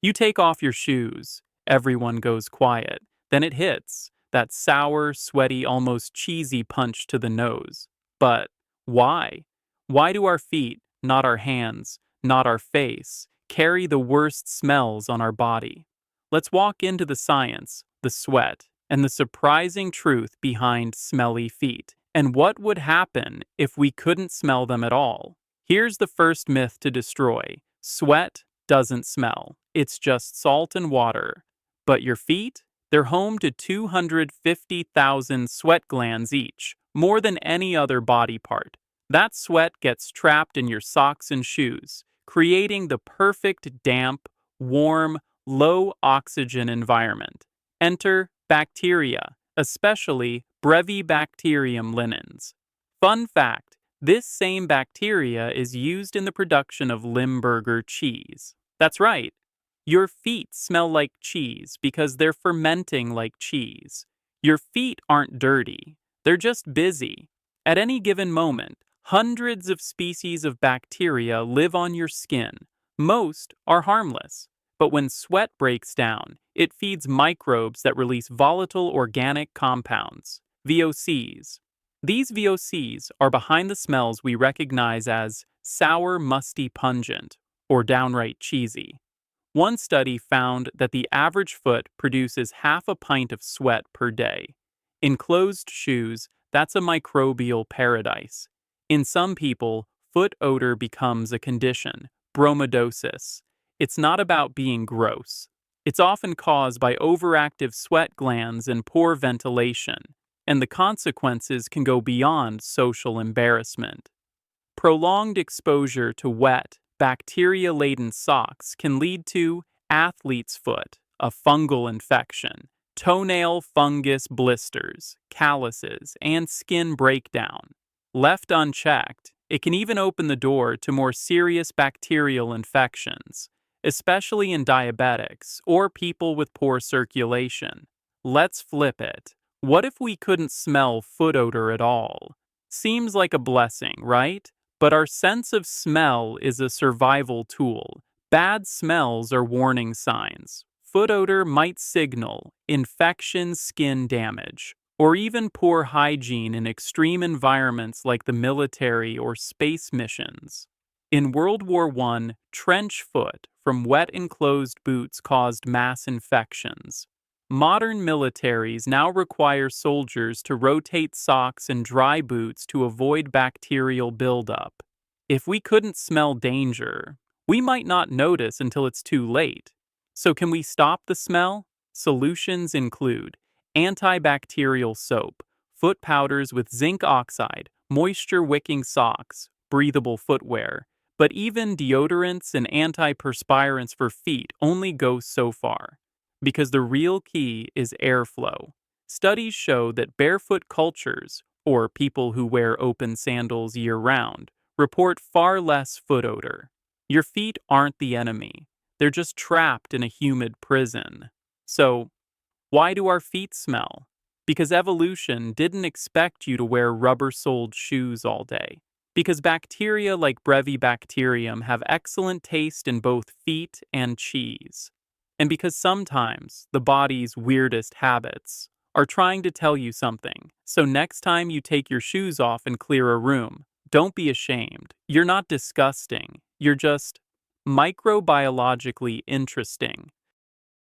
You take off your shoes, everyone goes quiet. Then it hits, that sour, sweaty, almost cheesy punch to the nose. But why? Why do our feet, not our hands, not our face, carry the worst smells on our body? Let's walk into the science, the sweat, and the surprising truth behind smelly feet. And what would happen if we couldn't smell them at all? Here's the first myth to destroy. Sweat doesn't smell. It's just salt and water. But your feet? They're home to 250,000 sweat glands each, more than any other body part. That sweat gets trapped in your socks and shoes, creating the perfect damp, warm, low oxygen environment. Enter bacteria, especially Brevibacterium linens. Fun fact, this same bacteria is used in the production of Limburger cheese. That's right. Your feet smell like cheese because they're fermenting like cheese. Your feet aren't dirty. They're just busy. At any given moment, hundreds of species of bacteria live on your skin. Most are harmless. But when sweat breaks down, it feeds microbes that release volatile organic compounds, VOCs. These VOCs are behind the smells we recognize as sour, musty, pungent, or downright cheesy. One study found that the average foot produces half a pint of sweat per day. In closed shoes, that's a microbial paradise. In some people, foot odor becomes a condition, bromodosis. It's not about being gross. It's often caused by overactive sweat glands and poor ventilation, and the consequences can go beyond social embarrassment. Prolonged exposure to wet, bacteria-laden socks can lead to athlete's foot, a fungal infection, toenail fungus blisters, calluses, and skin breakdown. Left unchecked, it can even open the door to more serious bacterial infections, especially in diabetics or people with poor circulation. Let's flip it. What if we couldn't smell foot odor at all? Seems like a blessing, right? But our sense of smell is a survival tool. Bad smells are warning signs. Foot odor might signal infection, skin damage, or even poor hygiene in extreme environments like the military or space missions. In World War I, trench foot from wet enclosed boots caused mass infections. Modern militaries now require soldiers to rotate socks and dry boots to avoid bacterial buildup. If we couldn't smell danger, we might not notice until it's too late. So can we stop the smell? Solutions include antibacterial soap, foot powders with zinc oxide, moisture-wicking socks, breathable footwear. But even deodorants and antiperspirants for feet only go so far, because the real key is airflow. Studies show that barefoot cultures, or people who wear open sandals year-round, report far less foot odor. Your feet aren't the enemy. They're just trapped in a humid prison. So, why do our feet smell? Because evolution didn't expect you to wear rubber-soled shoes all day. Because bacteria like Brevibacterium have excellent taste in both feet and cheese. And because sometimes the body's weirdest habits are trying to tell you something. So next time you take your shoes off and clear a room, don't be ashamed. You're not disgusting. You're just microbiologically interesting.